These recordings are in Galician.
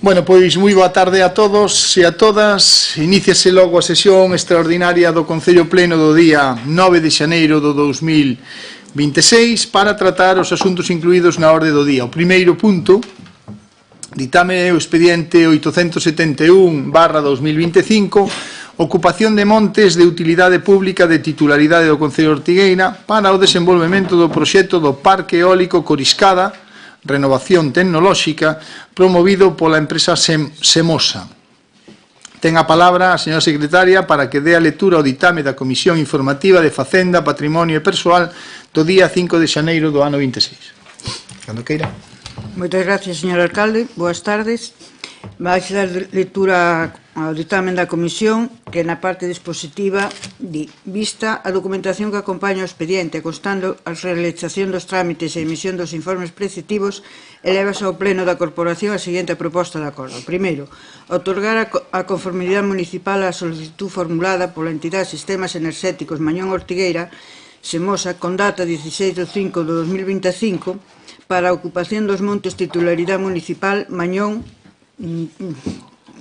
Bueno, pois moi boa tarde a todos e a todas. Iníciase logo a sesión extraordinaria do Concello Pleno do día 9 de xaneiro do 2026 para tratar os asuntos incluídos na orde do día. O primeiro punto, ditame o expediente 871/2025, ocupación de montes de utilidade pública de titularidade do Concello de Ortigueira para o desenvolvemento do proxecto do Parque Eólico Coriscada, renovación tecnolóxica, promovido pola empresa Semosa. Ten a palabra a señora secretaria para que dé a lectura ao ditame da Comisión Informativa de Facenda, Patrimonio e Persoal do día 5 de xaneiro do ano 26. Cando queira. Moitas gracias, señor alcalde. Boas tardes. Vais dar lectura ao ditamen da Comisión, que na parte dispositiva vista a documentación que acompaña o expediente, constando a realización dos trámites e emisión dos informes preceptivos, elevas ao Pleno da Corporación a seguinte proposta de acordo. Primeiro, otorgar a conformidade municipal á solicitud formulada pola entidade Sistemas Enerxéticos Mañón Ortigueira, Semosa, con data 16 de 5 de 2025, para a ocupación dos montes titularidade municipal Mañón,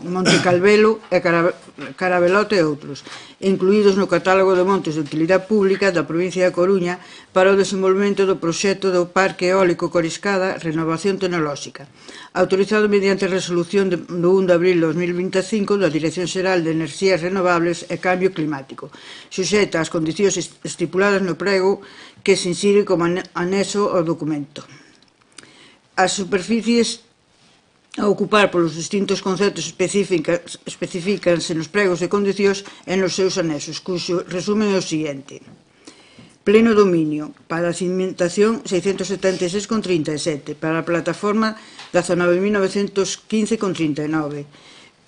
Monte Calvelo e Carabelote e outros, incluídos no catálogo de montes de utilidade pública da provincia da Coruña para o desenvolvemento do proxecto do Parque Eólico Coriscada, renovación tecnolóxica, autorizado mediante resolución do 1 de abril de 2025 da Dirección Xeral de Enerxías Renovables e Cambio Climático, suxeita ás condicións estipuladas no prego que se insire como anexo ao documento. As superficies a ocupar polos distintos conceptos especificanse nos pregos e condicións e nos seus anexos, cuxo resumen é o seguinte. Pleno dominio, para a cimentación 676,37, para a plataforma 19.915,39,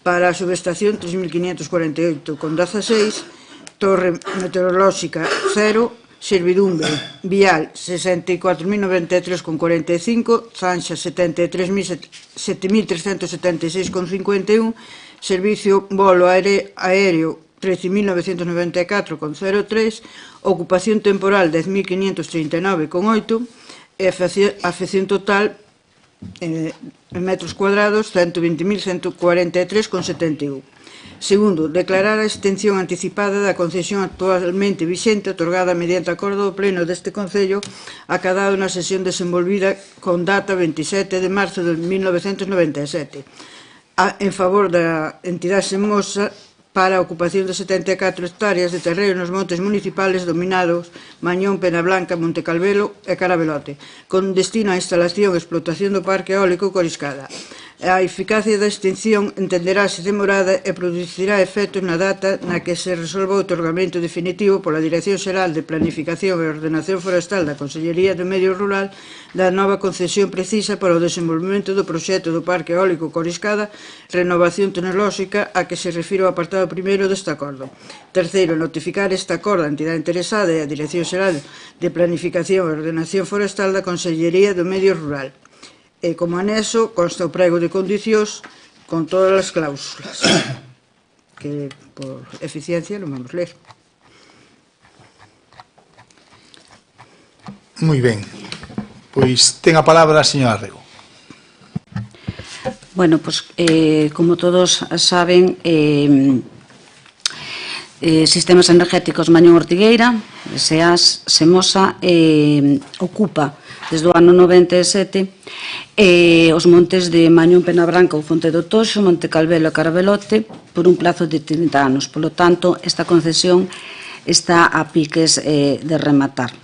para a subestación 3.548,16, torre meteorolóxica 0, servidumbre vial 64.093,45, zanxa 7.376,51, servicio bolo aéreo 13.994,03, ocupación temporal 10.539,8 e afección total en metros cuadrados 120.143,71. Segundo, declarar a extensión anticipada da concesión actualmente vixente otorgada mediante acordo do Pleno deste Concello acadado na sesión desenvolvida con data 27 de marzo de 1997 en favor da entidade Semosa para a ocupación de 74 hectáreas de terreno nos montes municipales dominados Mañón, Penablanca, Monte Calvelo e Carabelote, con destino á instalación e explotación do Parque Eólico Coriscada. A eficacia da extinción entenderase demorada e producirá efectos na data na que se resolva o otorgamento definitivo pola Dirección Xeral de Planificación e Ordenación Forestal da Consellería do Medio Rural da nova concesión precisa para o desenvolvemento do proxecto do Parque Eólico Coriscada, renovación tecnolóxica a que se refire o apartado primeiro deste acordo. Terceiro, notificar este acordo á entidade interesada e á Dirección Xeral de Planificación e Ordenación Forestal da Consellería do Medio Rural. E como anexo consta o prego de condicións con todas as cláusulas que por eficiencia non vamos ler. Moi ben, pois ten a palabra a señora Rego. Bueno, pues como todos saben, Sistemas Energéticos Mañón Ortigueira, SEAS, Semosa, ocupa desde o ano 97 os montes de Mañón, Penabranca ou Fonte do Toxo, Monte Calvelo e Carabelote por un plazo de 30 anos. Por lo tanto, esta concesión está a piques de rematar.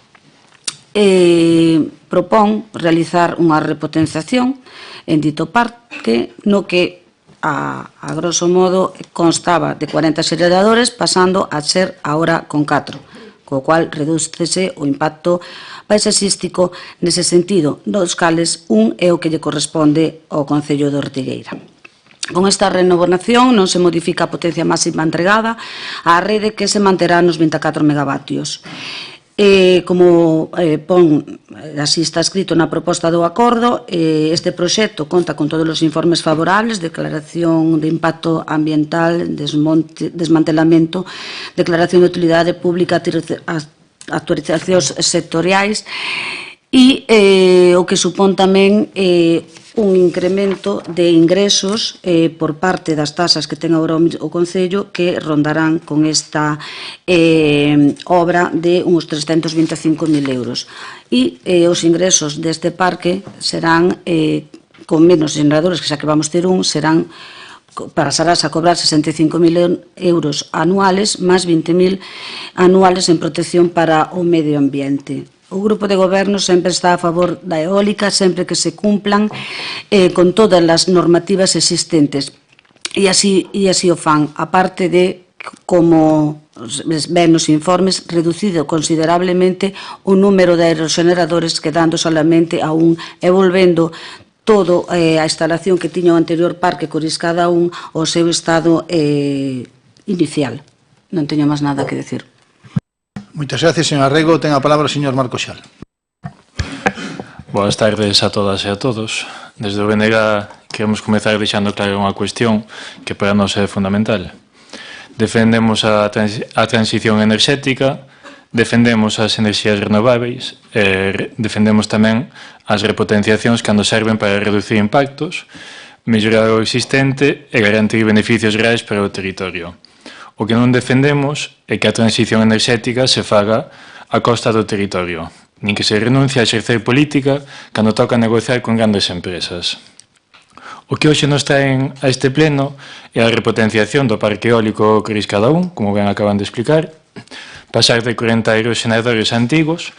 Propón realizar unha repotenciación en dito parque no que a grosso modo constaba de 40 xeradores pasando a ser agora con 4, co cual redúcese o impacto paisaxístico nese sentido, dos cales un é o que lle corresponde ao Concello de Ortigueira. Con esta renovación non se modifica a potencia máxima entregada á rede que se manterá nos 24 megavatios. Como así está escrito na proposta do acordo, este proxecto conta con todos os informes favorables, declaración de impacto ambiental, desmantelamento, declaración de utilidade pública, actualizacións sectoriais e o que supón tamén un incremento de ingresos por parte das tasas que ten agora o Concello que rondarán con esta obra de uns 325.000 euros. E os ingresos deste parque serán, con menos generadores, que xa que vamos ter pasarás a cobrar 65.000 euros anuales máis 20.000 anuales en protección para o medio ambiente. O Grupo de Goberno sempre está a favor da eólica, sempre que se cumplan con todas as normativas existentes. E así o fan, aparte de, como ven nos informes, reducido considerablemente o número de aerogeneradores, quedando solamente a un e volvendo toda a instalación que tiña o anterior parque Coriscada 1 ao seu estado inicial. Non teño máis nada que decir. Moitas gracias, señor Rego. Ten a palabra o señor Marco Xal. Boas tardes a todas e a todos. Desde o BNG queremos comezar deixando claro unha cuestión que para nós é fundamental. Defendemos a transición enerxética, defendemos as enerxías renováveis e defendemos tamén as repotenciacións cando serven para reducir impactos, mellorar o existente e garantir beneficios reais para o territorio. O que non defendemos é que a transición enerxética se faga a costa do territorio, nin que se renuncie a exercer política cando toca negociar con grandes empresas. O que hoxe nos traen a este pleno é a repotenciación do parque eólico Coriscada 1, como ben acaban de explicar, pasar de 40 aerogeneradores antigos,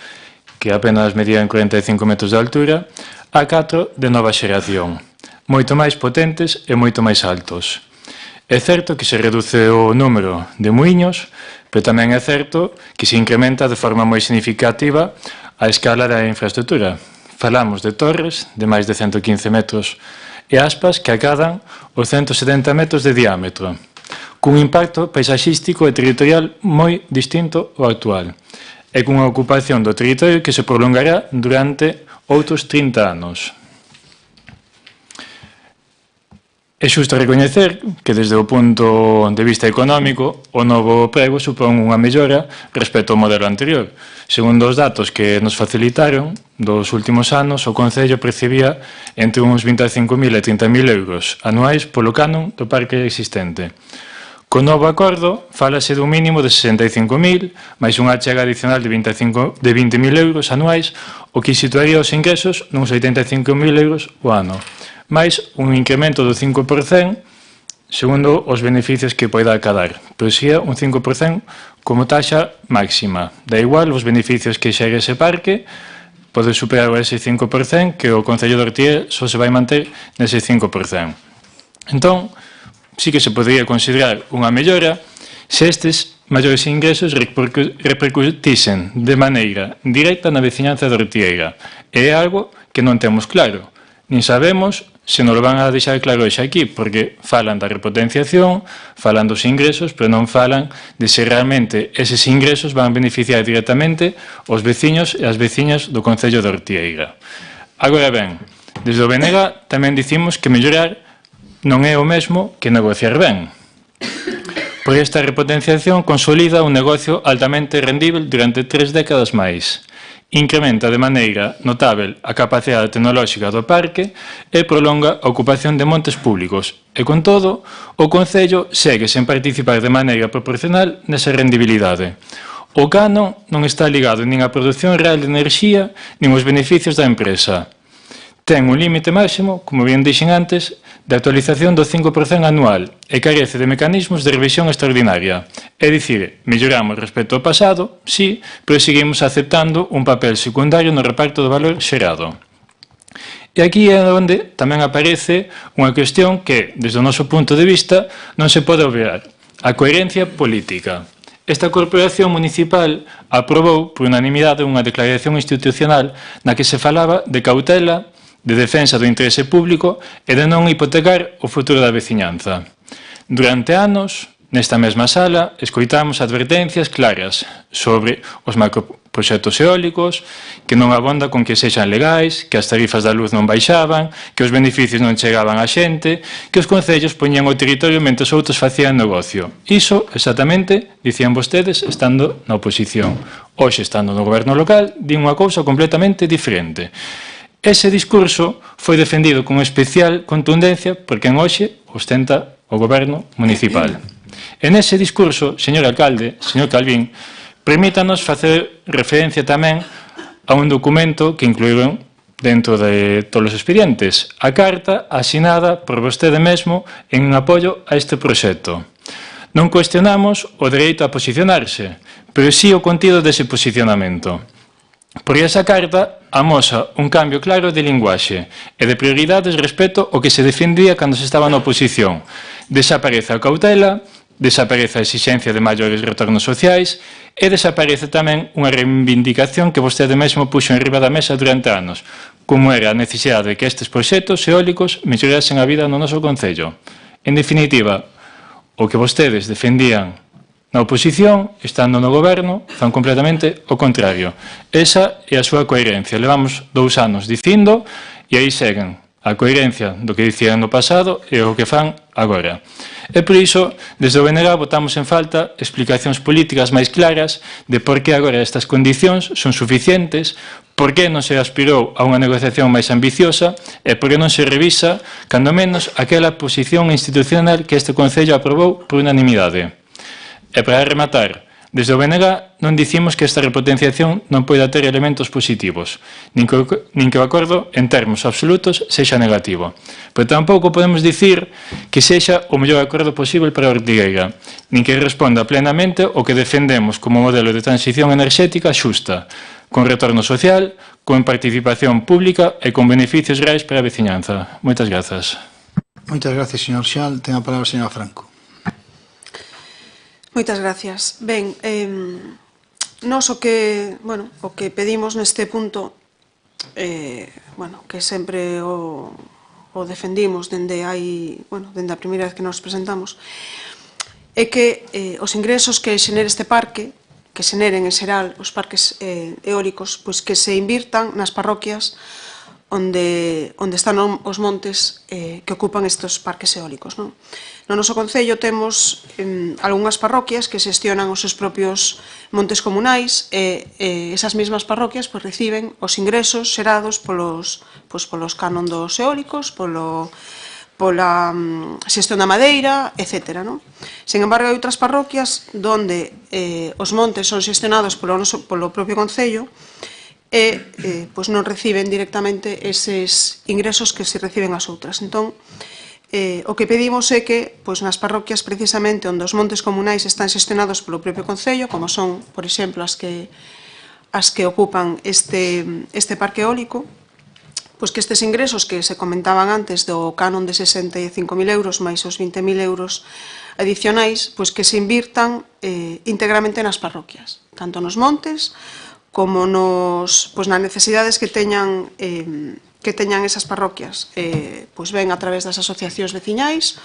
que apenas medían 45 metros de altura, a 4 de nova xeración, moito máis potentes e moito máis altos. É certo que se reduce o número de muiños, pero tamén é certo que se incrementa de forma moi significativa a escala da infraestructura. Falamos de torres de máis de 115 metros e aspas que acadan os 170 metros de diámetro, cun impacto paisaxístico e territorial moi distinto ao actual, e cunha ocupación do territorio que se prolongará durante outros 30 anos. É xusto recoñecer que desde o punto de vista económico o novo prego supón unha mellora respecto ao modelo anterior. Segundo os datos que nos facilitaron dos últimos anos, o Concello percibía entre uns 25.000 e 30.000 euros anuais polo canon do parque existente. Co novo acordo, fálase dun mínimo de 65.000, máis unha achega adicional de 20.000 euros anuais, o que situaría os ingresos nuns 85.000 euros o ano, máis un incremento do 5% segundo os beneficios que poida acadar, pero sería un 5% como taxa máxima. Da igual os beneficios que xere ese parque, pode superar ese 5% que o Concello de Ortigueira só se vai manter nese 5%. Entón, sí que se podría considerar unha mellora se estes maiores ingresos repercutisen de maneira directa na veciñanza de Ortigueira. É algo que non temos claro, nin sabemos se nos lo van a deixar claro hoxe aquí, porque falan da repotenciación, falan dos ingresos, pero non falan de se realmente eses ingresos van beneficiar directamente os veciños e as veciñas do Concello de Ortigueira. Agora ben, desde o BNG tamén dicimos que mellorar non é o mesmo que negociar ben. Por esta repotenciación consolida un negocio altamente rendível durante 3 décadas máis. Incrementa de maneira notável a capacidade tecnolóxica do parque e prolonga a ocupación de montes públicos. E, con todo, o Concello segue sen participar de maneira proporcional nesa rendibilidade. O canon non está ligado nin á produción real de enerxía nin aos beneficios da empresa. Ten un límite máximo, como bien dixen antes, de actualización do 5% anual e carece de mecanismos de revisión extraordinaria. É dicir, melloramos respecto ao pasado, sí, pero seguimos aceptando un papel secundario no reparto do valor xerado. E aquí é onde tamén aparece unha cuestión que, desde o noso punto de vista, non se pode obviar: a coherencia política. Esta corporación municipal aprobou por unanimidade unha declaración institucional na que se falaba de cautela, de defensa do interese público e de non hipotecar o futuro da veciñanza. Durante anos, nesta mesma sala, escoitamos advertencias claras sobre os macroproxectos eólicos, que non abonda con que sexan legais, que as tarifas da luz non baixaban, que os beneficios non chegaban á xente, que os concellos poñían o territorio mentre os outros facían negocio. Iso, exactamente, dicían vostedes estando na oposición. Hoxe, estando no goberno local, din unha cousa completamente diferente. Ese discurso foi defendido con especial contundencia por quen hoxe ostenta o goberno municipal. En ese discurso, señor alcalde, señor Calvín, permítanos facer referencia tamén a un documento que incluíron dentro de todos os expedientes, a carta asinada por vostede mesmo en apoio a este proxecto. Non cuestionamos o dereito a posicionarse, pero sí o contido dese posicionamento. Porque esa carta amosa un cambio claro de linguaxe e de prioridades respecto ao que se defendía cando se estaba na oposición. Desaparece a cautela, desaparece a exixencia de maiores retornos sociais e desaparece tamén unha reivindicación que vostede mesmo puxo en riba da mesa durante anos, como era a necesidade de que estes proxectos eólicos mellorasen a vida no noso concello. En definitiva, o que vostedes defendían na oposición, estando no goberno, fan completamente o contrario. Esa é a súa coherencia. Levamos 2 anos dicindo e aí seguen a coherencia do que dicían no pasado e o que fan agora. E por iso, desde o BNG votamos en falta explicacións políticas máis claras de por que agora estas condicións son suficientes, por que non se aspirou a unha negociación máis ambiciosa e por que non se revisa, cando menos, aquela posición institucional que este Concello aprobou por unanimidade. E para rematar, desde o BNG non dicimos que esta repotenciación non poida ter elementos positivos, nin que o acordo en termos absolutos sexa negativo. Pero tampouco podemos dicir que sexa o mellor acordo posible para a Ortigueira, nin que responda plenamente o que defendemos como modelo de transición enerxética xusta, con retorno social, con participación pública e con beneficios reais para a veciñanza. Moitas grazas. Moitas gracias, señor Xal. Ten a palabra a señora Franco. Moitas gracias. Ben, nós o que pedimos neste punto, que sempre o defendimos dende a primeira vez que nos presentamos, é que os ingresos que xenere este parque, que xeneren en xeral os parques eólicos, pois que se invirtan nas parroquias onde están os montes que ocupan estes parques eólicos. No noso concello temos algunhas parroquias que xestionan os seus propios montes comunais e esas mesmas parroquias reciben os ingresos xerados polos canon dos eólicos, pola xestión da madeira, etc. Sen embargo, hai outras parroquias onde os montes son xestionados polo propio concello e non reciben directamente eses ingresos que se reciben as outras. Entón, o que pedimos é que nas parroquias precisamente onde os montes comunais están xestionados polo propio concello, como son, por exemplo, as que ocupan este parque eólico, pois que estes ingresos que se comentaban antes do canon de 65.000 euros máis os 20.000 euros adicionais, pois que se invirtan íntegramente nas parroquias, tanto nos montes como nas necesidades que teñan esas parroquias, pois ben a través das asociacións veciñais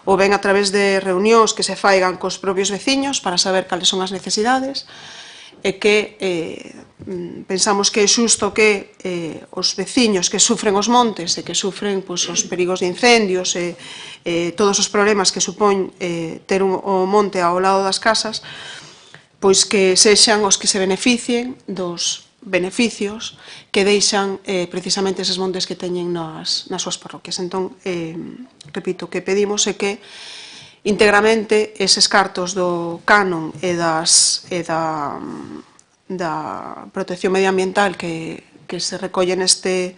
ou ben a través de reunións que se faigan cos propios veciños para saber cales son as necesidades e que pensamos que é xusto que os veciños que sufren os montes e que sufren os perigos de incendios e todos os problemas que supón ter o monte ao lado das casas, pois que sexan os que se beneficien dos beneficios que deixan precisamente eses montes que teñen nas súas parroquias. Entón, repito, que pedimos é que íntegramente eses cartos do canon e da protección medioambiental que se recolle neste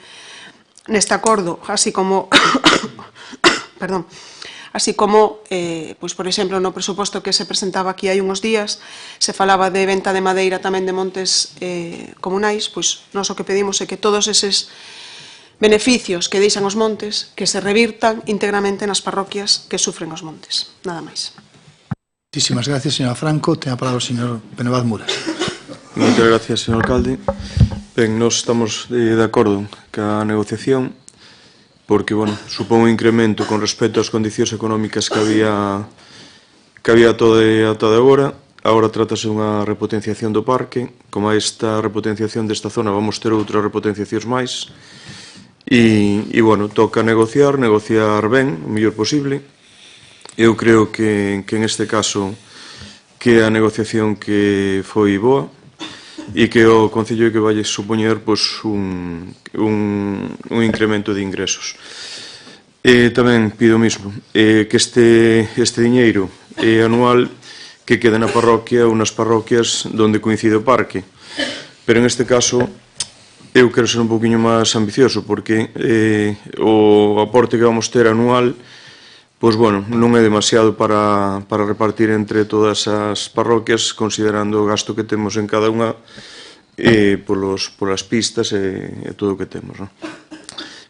acordo, así como así como, por exemplo, no presuposto que se presentaba aquí hai uns días, se falaba de venta de madeira tamén de montes comunais, pois nós o que pedimos é que todos eses beneficios que deixan os montes que se revirtan íntegramente nas parroquias que sufren os montes. Nada máis. Muchísimas gracias, señora Franco. Ten a palabra o señor Benevaz Muras. Moitas gracias, señor alcalde. Ben, nós estamos de acordo ca negociación porque, supón un incremento con respecto ás condicións económicas que había ata agora. Agora trátase unha repotenciación do parque. Como a esta repotenciación desta zona vamos ter outras repotenciacións máis. E, toca negociar ben, o mellor posible. Eu creo que en este caso que a negociación que foi boa. e que o Concello que vai supoñer un incremento de ingresos. Tamén pido o mismo, que este diñeiro anual que quede na parroquia ou nas parroquias onde coincide o parque. Pero en este caso eu quero ser un poquinho máis ambicioso, porque o aporte que vamos ter anual pois, bueno, non é demasiado para repartir entre todas as parroquias, considerando o gasto que temos en cada unha polas pistas e todo o que temos, non?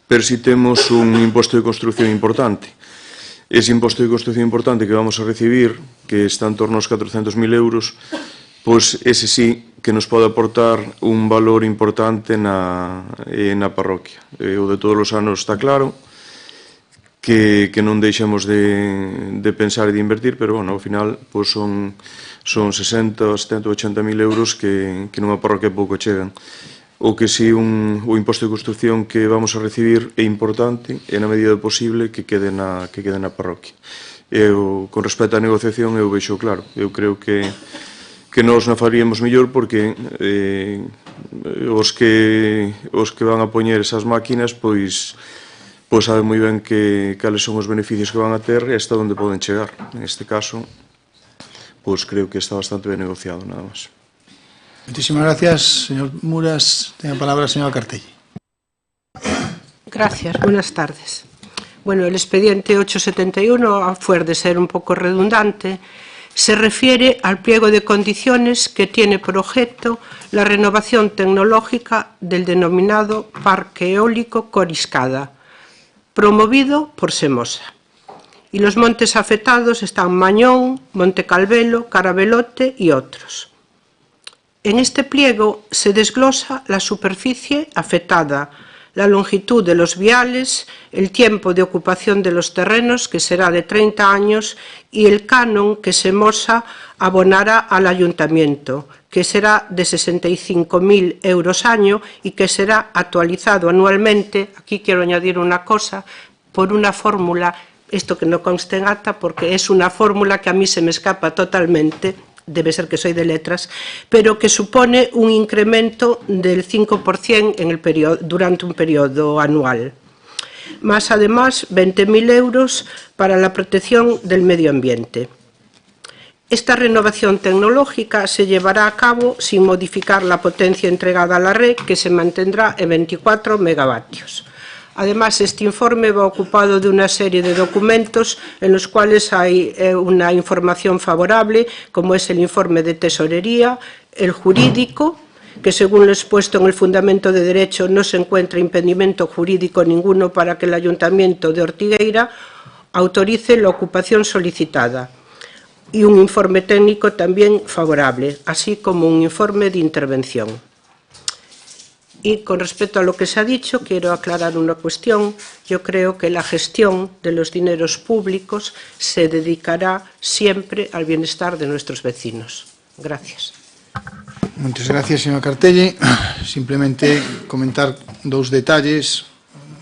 Pero si temos un imposto de construcción importante. Ese imposto de construcción importante que vamos a recibir, que está en torno aos 400.000 euros, pois ese sí que nos pode aportar un valor importante na parroquia. O de todos os anos está claro que non deixemos de pensar e de invertir, pero, bueno, ao final son 60, 70, 80.000 euros que nunha parroquia pouco chegan. O que si o imposto de construcción que vamos a recibir é importante e na medida do posible que quede na parroquia. Con respecto á negociación eu vexo claro, eu creo que nós na faríamos mellor porque os que van a poñer esas máquinas pois saben moi ben cales son os beneficios que van a ter e hasta onde poden chegar. En este caso, pois creo que está bastante ben negociado, nada máis. Muchísimas gracias, señor Muras. Tiene la palabra la señora Cartelli. Gracias, buenas tardes. Bueno, el expediente 871, a fuer de ser un poco redundante, se refiere al pliego de condiciones que tiene por objeto la renovación tecnológica del denominado Parque Eólico Coriscada, promovido por Semosa. Y los montes afectados están Mañón, Monte Calvelo, Carabelote y otros. En este pliego se desglosa la superficie afectada, la longitud de los viales, el tiempo de ocupación de los terrenos, que será de 30 años, y el canon que Semosa abonará al ayuntamiento, que será de 65.000 euros año y que será actualizado anualmente. Aquí quiero añadir una cosa, por una fórmula, esto que no consta en acta, porque es una fórmula que a mí se me escapa totalmente, debe ser que soy de letras, pero que supone un incremento del 5% durante un periodo anual. Más además 20.000 euros para la protección del medio ambiente. Esta renovación tecnológica se llevará a cabo sin modificar la potencia entregada a la red, que se mantendrá en 24 megavatios. Además, este informe va ocupado de una serie de documentos en los cuales hay una información favorable, como es el informe de tesorería, el jurídico, que según lo expuesto en el fundamento de derecho no se encuentra impedimento jurídico ninguno para que el Ayuntamiento de Ortigueira autorice la ocupación solicitada, y un informe técnico también favorable, así como un informe de intervención. Y con respecto a lo que se ha dicho, quiero aclarar una cuestión. Yo creo que la gestión de los dineros públicos se dedicará siempre al bienestar de nuestros vecinos. Gracias. Muchas gracias, señora Cartelli. Simplemente comentar dos detalles.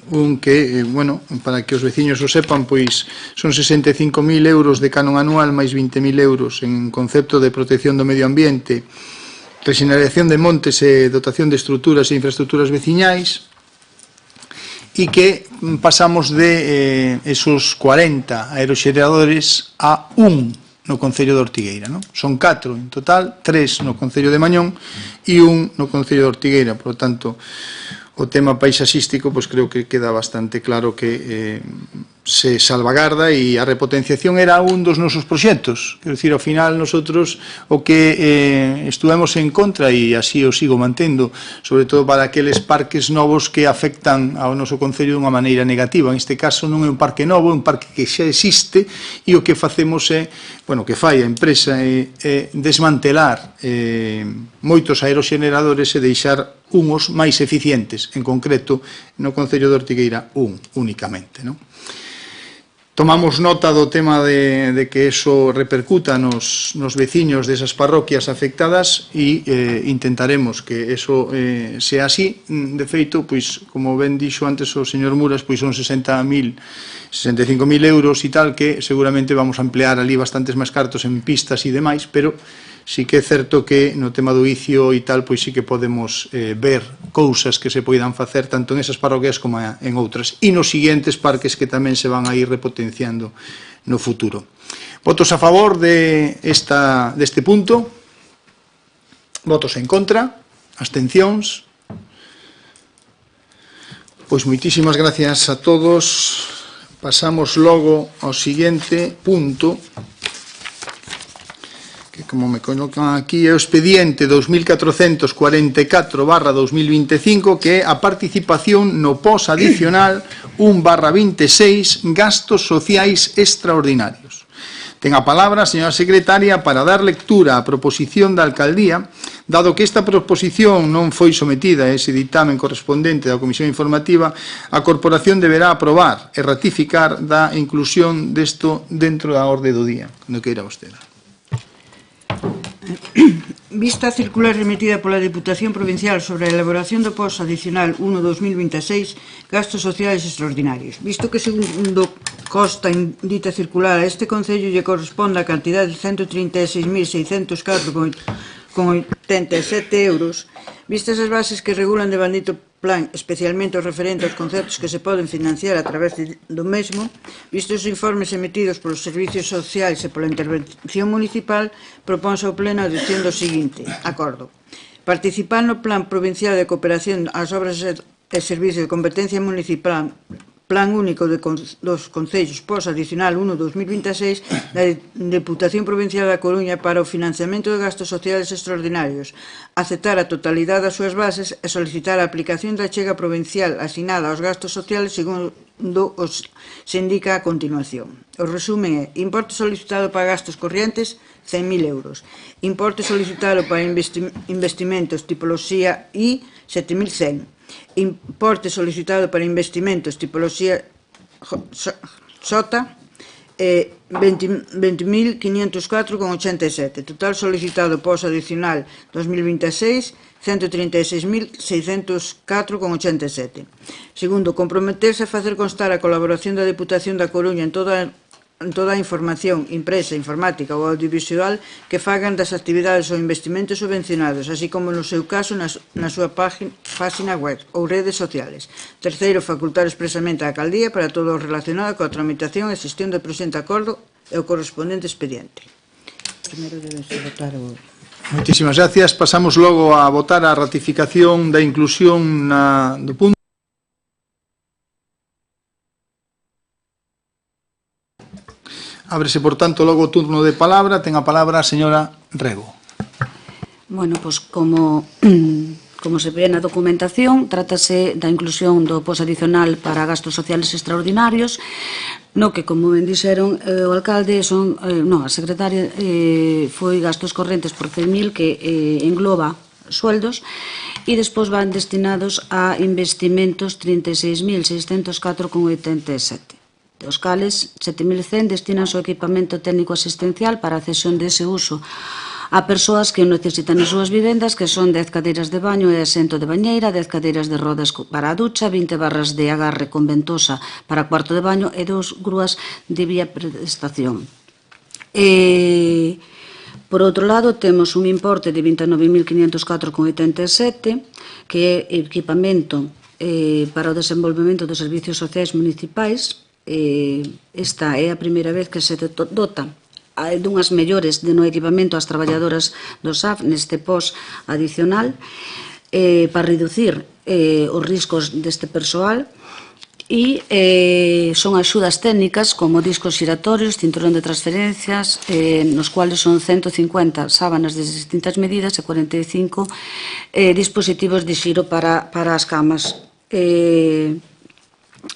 Un que, bueno, para que os veciños o sepan, pois son 65.000 euros de canon anual máis 20.000 euros en concepto de protección do medio ambiente, regeneración de montes e dotación de estruturas e infraestructuras veciñais, e que pasamos de esos 40 aeroxeradores a un no Concello de Ortigueira, non? Son 4 en total, 3 no Concello de Mañón e un no Concello de Ortigueira. Por lo tanto, o tema paisaxístico, pois creo que queda bastante claro que se salvagarda, e a repotenciación era un dos nosos proxectos. Quero dicir, ao final, nosotros o que estuvemos en contra, e así o sigo mantendo, sobre todo para aqueles parques novos que afectan ao noso Concello dunha maneira negativa. En este caso non é un parque novo, é un parque que xa existe, e o que facemos é, bueno, que fai a empresa é desmantelar moitos aeroxeneradores e deixar unhos máis eficientes, en concreto no Concello de Ortigueira únicamente, non? Tomamos nota do tema de que eso repercuta nos veciños desas parroquias afectadas e intentaremos que eso sea así. De feito, pois, como ben dixo antes o señor Muras, pois son 65.000 euros e tal, que seguramente vamos a emplear ali bastantes máis cartos en pistas e demais, pero sí que é certo que no tema do vicio e tal, pois sí que podemos ver cousas que se poidan facer tanto en esas parroquias como en outras, e nos siguientes parques que tamén se van a ir repotenciando no futuro. Votos a favor deste punto, votos en contra, abstencións. Pois moitísimas gracias a todos. Pasamos logo ao seguinte punto, que como me colocan aquí é o expediente 2444/2025, que é a participación no POS adicional 1/26, gastos sociais extraordinarios. Ten a palabra a señora secretaria para dar lectura á proposición da alcaldía. Dado que esta proposición non foi sometida a ese ditamen correspondente da Comisión Informativa, a Corporación deberá aprobar e ratificar da inclusión desto dentro da orde do día. Cando queira vostede. Vista a circular remitida pola Deputación Provincial sobre a elaboración do POS adicional 1/2026, gastos sociais extraordinarios. Visto que, segundo consta en dita circular, a este Concello lle corresponde a cantidade de 136.604,87 euros, vistas as bases que regulan de bandito plan, especialmente o referente aos conceptos que se poden financiar a través do mesmo, vistos os informes emitidos polos servicios sociais e pola intervención municipal, propónse ao Pleno a adopción do seguinte acordo. Participar no Plan Provincial de Cooperación ás Obras e Servicios de Competencia Municipal, Plan Único dos Concellos POS adicional 1/2026 da Deputación Provincial da Coruña para o financiamento de gastos sociales extraordinarios, aceptar a totalidade das súas bases e solicitar a aplicación da chega provincial asignada aos gastos sociales segundo se indica a continuación. O resumen é: importe solicitado para gastos corrientes 100.000 euros, importe solicitado para investimentos tipoloxía I 7.100, importe solicitado para investimentos tipoloxía SOTA 20.504,87. Total solicitado POS adicional 2026 136.604,87. Segundo, comprometerse a facer constar a colaboración da Deputación da Coruña en toda a información impresa, informática ou audiovisual que fagan das actividades ou investimentos subvencionados, así como no seu caso na súa página web ou redes sociales. Terceiro, facultar expresamente a alcaldía para todo o relacionado coa tramitación e xestión do presente acordo e o correspondente expediente. Primeiro debese votar o... Moitísimas gracias. Pasamos logo a votar a ratificación da inclusión do punto. Ábrese, por tanto, logo o turno de palabra. Ten a palabra a señora Rego. Bueno, pois como se ve na documentación, trátase da inclusión do POS adicional para gastos sociales extraordinarios, no que, como ben dixeron o alcalde, a secretaria, foi gastos correntes por 100.000, que engloba sueldos, e despois van destinados a investimentos 36.604,87. Dos cales 7.100 destinanse ao equipamento técnico asistencial para a cesión dese uso a persoas que o necesitan nas súas vivendas, que son 10 cadeiras de baño e asento de bañeira, 10 cadeiras de rodas para a ducha, 20 barras de agarre con ventosa para cuarto de baño e 2 grúas de vía prestación. Por outro lado, temos un importe de 29.504,87, que é equipamento para o desenvolvemento dos servicios sociais municipais. Esta é a primeira vez que se dota dunhas mellores no equipamento ás traballadoras do SAF neste POS adicional para reducir os riscos deste persoal, e son axudas técnicas como discos xiratorios, cinturón de transferencias, nos cuales son 150 sábanas de distintas medidas e 45 dispositivos de xiro para as camas.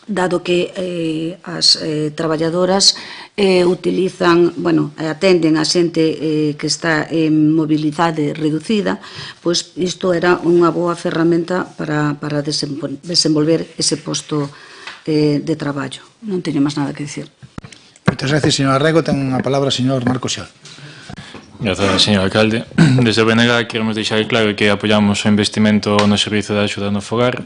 Dado que as traballadoras utilizan, atenden a xente que está en mobilidade reducida, pois isto era unha boa ferramenta para desenvolver ese posto de traballo. Non teño máis nada que dicir. Moitas gracias, señora Rego. Ten a palabra o señor Marco Xiol. Grazas, señor alcalde. Desde o BNG queremos deixar claro que apoiamos o investimento no servizo de axuda no fogar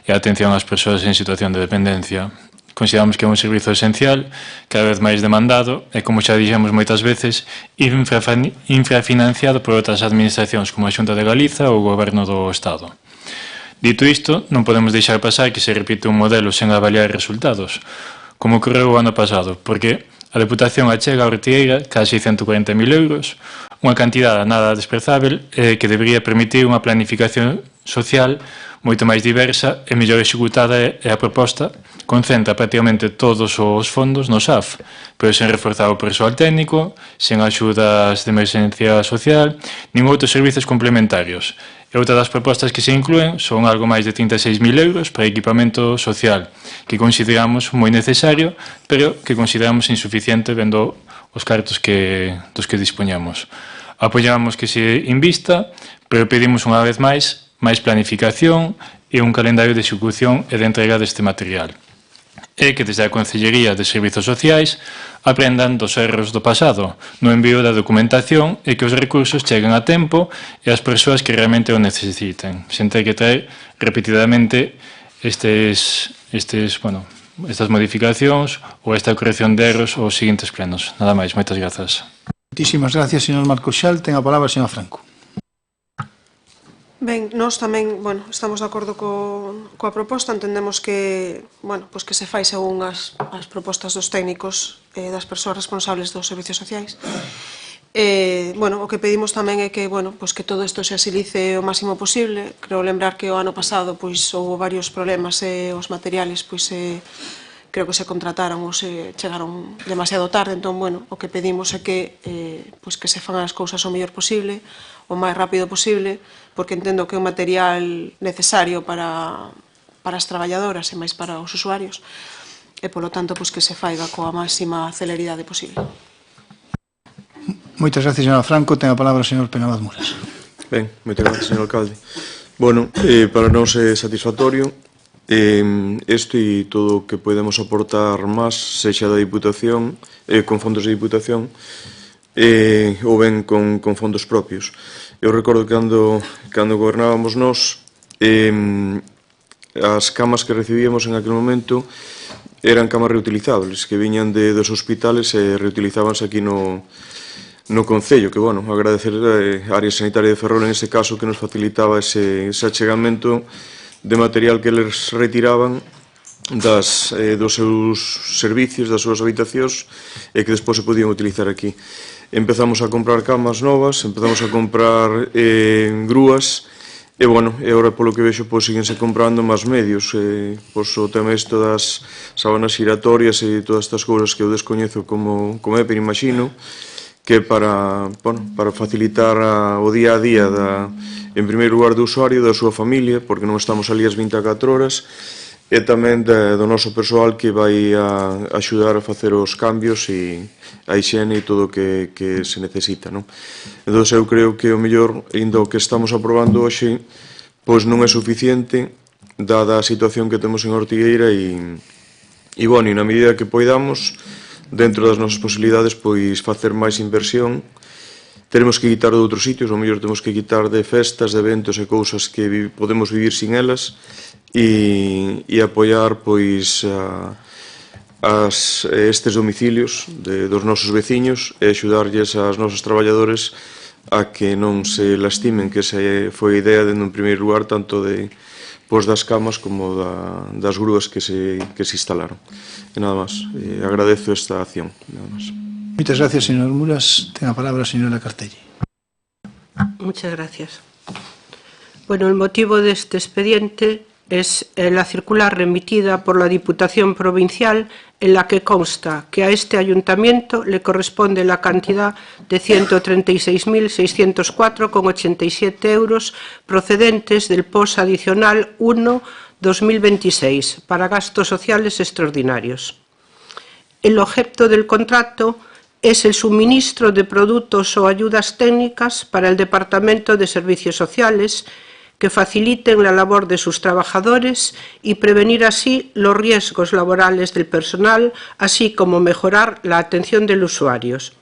e a atención ás persoas en situación de dependencia. consideramos que é un servizo esencial, cada vez máis demandado e, como xa dixemos moitas veces, infrafinanciado por outras administracións como a Xunta de Galiza ou o Goberno do Estado. Dito isto, non podemos deixar pasar que se repite un modelo sen avaliar resultados, como ocorreu o ano pasado, porque a Deputación achega a Ortigueira casi 140.000 euros, unha cantidade nada desprezável que debería permitir unha planificación social moito máis diversa e mellor executada, e a proposta concentra prácticamente todos os fondos no SAF, pero sen reforzar o persoal técnico, sen axudas de emerxencia social, nin outros servizos complementarios. E outra das propostas que se inclúen son algo máis de 36.000 euros para equipamento social, que consideramos moi necesario, pero que consideramos insuficiente vendo os cartos dos que dispoñamos. Apoiamos que se invista, pero pedimos unha vez máis planificación e un calendario de execución e de entrega deste material. E que desde a Consellería de Servizos Sociais aprendan dos erros do pasado no envío da documentación e que os recursos cheguen a tempo e as persoas que realmente o necesiten, sen ter que traer repetidamente estas modificacións ou esta corrección de erros aos seguintes plenos. Nada máis, moitas grazas. Moitísimas gracias, señor Marcoxal. Ten a palabra a señora Franco. Ben, nós tamén, estamos de acordo coa proposta, entendemos que, que se fai según as propostas dos técnicos e das persoas responsables dos servicios sociais. O que pedimos tamén é que, que todo isto se asilice o máximo posible. Creo lembrar que o ano pasado, houve varios problemas e os materiales, creo que se contrataron ou se chegaron demasiado tarde, entón, o que pedimos é que se fan as cousas o mellor posible, o máis rápido posible, porque entendo que é un material necesario para as traballadoras e máis para os usuarios, e, polo tanto, que se faiga coa máxima celeridade posible. Moitas gracias, señora Franco. Ten a palabra o señor Penabad Muras. Ben, moitas gracias, señor alcalde. Para nós é satisfactorio isto e todo o que podemos aportar máis, sexa da Diputación, con fondos de Diputación, ou ben con fondos propios. Eu recordo que cando gobernábamos nós, as camas que recibíamos en aquel momento eran camas reutilizables, que viñan dos hospitales e reutilizábanse aquí no Concello, que, agradecer a área sanitaria de Ferrol en ese caso que nos facilitaba ese achegamento de material que eles retiraban dos seus servicios, das súas habitacións, e que despois se podían utilizar aquí. Empezamos a comprar camas novas, empezamos a comprar grúas, e, agora, polo que vexo, síguense comprando máis medios. O tema isto das sábanas giratorias e todas estas cousas que eu descoñezo como é, pero imagino que para facilitar o día a día, en primeiro lugar, do usuario, da súa familia, porque non estamos ali as 24 horas, e tamén do noso persoal que vai a axudar a facer os cambios e a higiene e todo o que se necesita. Entón, eu creo que o mellor, ainda o que estamos aprobando hoxe, non é suficiente, dada a situación que temos en Ortigueira e na medida que poidamos, dentro das nosas posibilidades, facer máis inversión. Teremos que quitar de outros sitios, ou mellor temos que quitar de festas, de eventos e cousas que podemos vivir sin elas, e apoiar estes domicilios dos nosos veciños e axudarlles aos nosos traballadores a que non se lastimen, que esa foi a idea dentro, en primeiro lugar, tanto das camas como das grúas que se instalaron. E nada máis, agradezo esta acción. Moitas gracias, señor Muras. Ten a palabra a señora Cartelli. Muchas gracias. El motivo de este expediente es la circular remitida por la Diputación Provincial en la que consta que a este ayuntamiento le corresponde la cantidad de 136.604,87 euros procedentes del POS adicional 1-2026 para gastos sociales extraordinarios. El objeto del contrato es el suministro de productos o ayudas técnicas para el Departamento de Servicios Sociales que faciliten la labor de sus trabajadores y prevenir así los riesgos laborales del personal, así como mejorar la atención de los usuarios.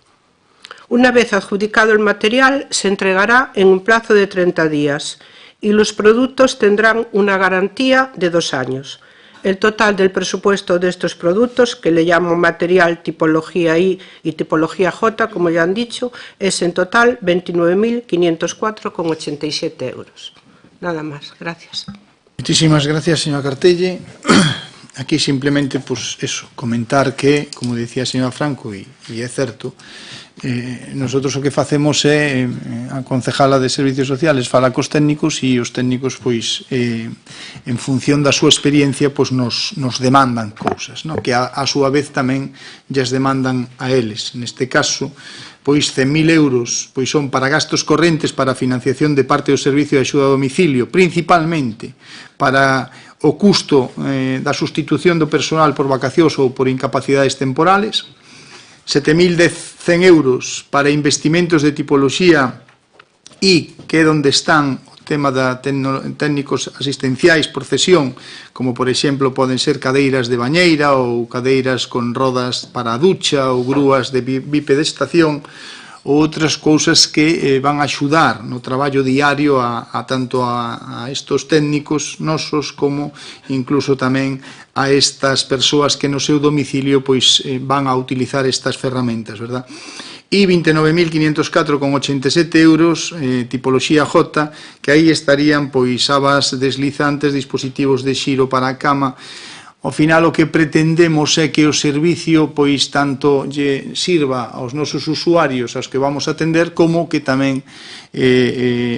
Una vez adjudicado el material, se entregará en un plazo de 30 días y los productos tendrán una garantía de 2 años. El total del presupuesto de estos productos, que le llamo material tipología I y tipología J, como ya han dicho, es en total 29.504,87 euros. Nada más. Gracias. Muchísimas gracias, señora Cartelle. Aquí simplemente, pues eso, comentar que, como decía a señora Franco, e é certo, nosotros o que facemos é a concejala de Servicios Sociales fala cos técnicos e os técnicos, pois, en función da súa experiencia, pois nos demandan cousas, no? Que a súa vez tamén lles demandan a eles. Neste caso, pois 100.000 euros pois son para gastos correntes para a financiación de parte do servicio de axuda a domicilio, principalmente para o custo da sustitución do personal por vacacións ou por incapacidades temporales, 7.100 euros para investimentos de tipoloxía I, que é onde están o tema de técnicos asistenciais por cesión, como por exemplo poden ser cadeiras de bañeira ou cadeiras con rodas para a ducha ou grúas de bipedestación, ou outras cousas que van a axudar no traballo diario tanto a estos técnicos nosos como incluso tamén a estas persoas que no seu domicilio pois van a utilizar estas ferramentas, verdad? E 29.504,87 euros, tipoloxía J, que aí estarían pois abas deslizantes, dispositivos de xiro para a cama. Ao final o que pretendemos é que o servicio pois tanto lle sirva aos nosos usuarios, aos que vamos a atender, como que tamén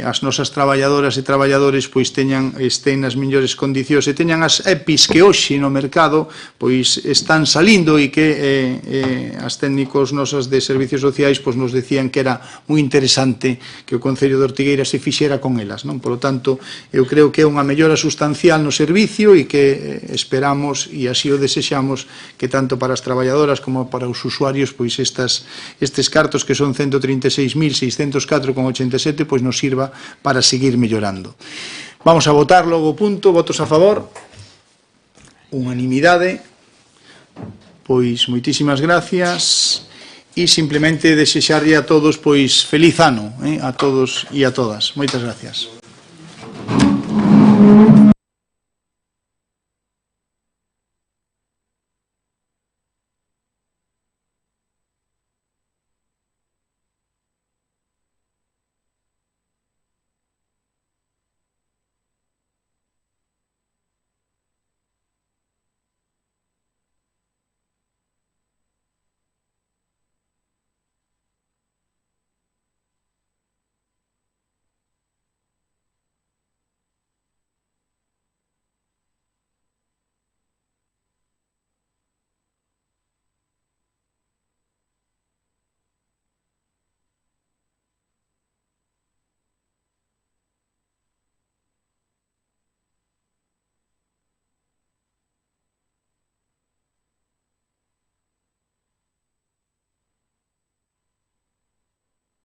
as nosas traballadoras e traballadores pois estén nas mellores condicións e teñan as EPIs que hoxe no mercado pois están salindo e que as técnicos nosas de servicios sociais pois nos decían que era moi interesante que o Concello de Ortigueira se fixera con elas, non? Por lo tanto, eu creo que é unha mellora sustancial no servicio e que esperamos e así o desexamos que tanto para as traballadoras como para os usuarios pois estes cartos que son 136.604,87 pois nos sirva para seguir mellorando. Vamos a votar logo o punto. Votos a favor, unanimidade. Pois moitísimas gracias e simplemente desexarlle a todos pois feliz ano, a todos e a todas. Moitas gracias.